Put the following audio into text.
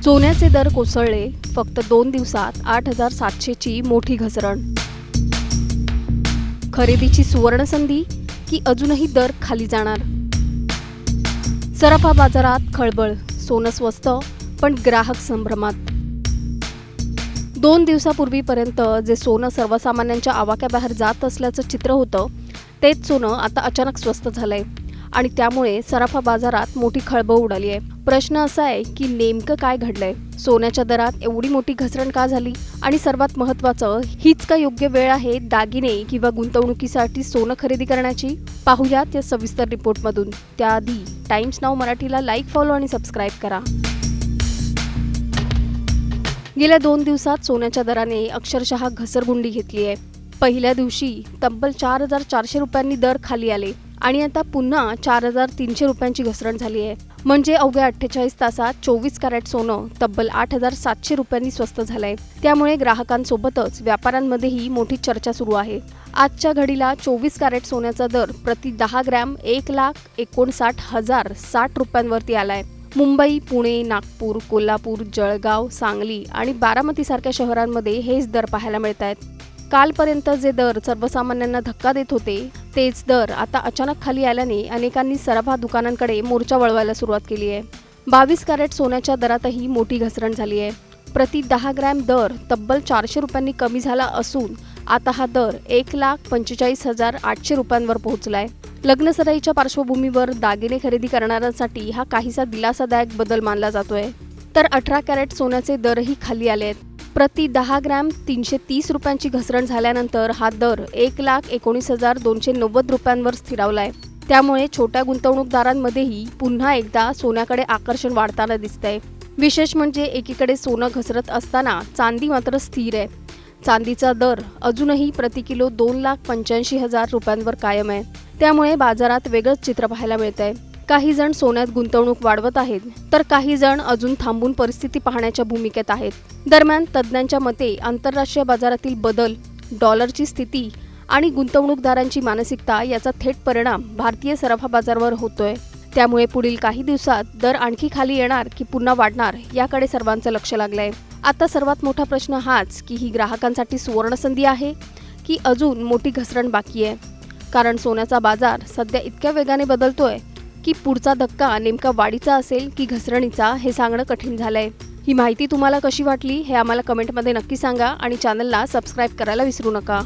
सोन्याचे दर कोसळले. फक्त 2 दिवसात 8,700ची मोठी घसरण. खरेदीची सुवर्णसंधी की अजूनही दर खाली जाणार? सराफा बाजारात खळबळ. सोनं स्वस्त पण ग्राहक संभ्रमात. 2 दिवसापूर्वीपर्यंत जे सोनं सर्वसामान्यांच्या आवाक्याबाहेर जात असल्याचं चित्र होतं, तेच सोनं आता अचानक स्वस्त झालंय आणि त्यामुळे सराफा बाजारात मोठी खळबळ उडाली आहे. प्रश्न असा आहे की नेमकं काय घडलंय? सोन्याच्या दरात एवढी मोठी घसरण का झाली? आणि सर्वात महत्त्वाचं, हीच का योग्य वेळ आहे दागिने किंवा गुंतवणुकीसाठी सोनं खरेदी करण्याची? पाहूयात या सविस्तर रिपोर्टमधून. त्याआधी टाइम्स नाऊ मराठीला लाईक, फॉलो आणि सबस्क्राईब करा. गेल्या 2 दिवसात सोन्याच्या दराने अक्षरशः घसरगुंडी घेतली आहे. पहिल्या दिवशी तब्बल 4,400 रुपयांनी दर खाली आले आणि आता पुन्हा 4,300 रुपयांची घसरण झाली आहे. म्हणजे अवघ्या 48 तासात 24 कॅरेट सोनं तब्बल 8,700 रुपयांनी स्वस्त झालंय. त्यामुळे ग्राहकांसोबतच व्यापाऱ्यांमध्येही मोठी चर्चा सुरू आहे. आजच्या घडीला 24 कॅरेट सोन्याचा दर प्रति 10 ग्रॅम 1,59,060 रुपयांवरती आलाय. मुंबई, पुणे, नागपूर, कोल्हापूर, जळगाव, सांगली आणि बारामतीसारख्या शहरांमध्ये हेच दर पाहायला मिळत आहेत. कालपर्यंत जे दर सर्वसामान्यांना धक्का देत होते, तेच दर आता अचानक खाली आल्याने अनेकांनी सराफा दुकानांकडे मोर्चा वळवायला सुरुवात केली आहे. 22 कॅरेट सोन्याच्या दरातही मोठी घसरण झाली आहे. प्रति 10 ग्रॅम दर तब्बल 400 रुपयांनी कमी झाला असून आता हा दर 1,45,800 रुपयांवर पोहोचलाय. लग्नसराईच्या पार्श्वभूमीवर दागिने खरेदी करणाऱ्यांसाठी हा काहीसा दिलासादायक बदल मानला जातोय. तर 18 कॅरेट सोन्याचे दरही खाली आले आहेत. प्रति 10 ग्रॅम 330 रुपयांची घसरण झाल्यानंतर हा दर 1,19,290 रुपयांवर स्थिरावलाय. त्यामुळे छोट्या गुंतवणूकदारांमध्येही पुन्हा एकदा सोन्याकडे आकर्षण वाढताना दिसतंय. विशेष म्हणजे एकीकडे सोनं घसरत असताना चांदी मात्र स्थिर आहे. चांदीचा दर अजूनही प्रति किलो 2,85,000 रुपयांवर कायम आहे. त्यामुळे बाजारात वेगळंच चित्र पाहायला मिळतंय. काही जण सोन्यात गुंतवणूक वाढवत आहेत, तर काही जण अजून थांबून परिस्थिती पाहण्याच्या भूमिकेत आहेत. दरम्यान तज्ज्ञांच्या मते आंतरराष्ट्रीय बाजारातील बदल, डॉलरची स्थिती आणि गुंतवणूकदारांची मानसिकता याचा थेट परिणाम भारतीय सराफा बाजारावर होतोय. त्यामुळे पुढील काही दिवसात दर आणखी खाली येणार की पुन्हा वाढणार याकडे सर्वांचं लक्ष लागलंय. आता सर्वात मोठा प्रश्न हाच की ही ग्राहकांसाठी सुवर्णसंधी आहे की अजून मोठी घसरण बाकी आहे? कारण सोन्याचा बाजार सध्या इतक्या वेगाने बदलतोय की पुढचा धक्का नेमका वाढीचा असेल की घसरणीचा हे सांगणं कठीण झालंय. ही माहिती तुम्हाला कशी वाटली हे आम्हाला कमेंटमध्ये नक्की सांगा आणि चॅनलला सबस्क्राईब करायला विसरू नका.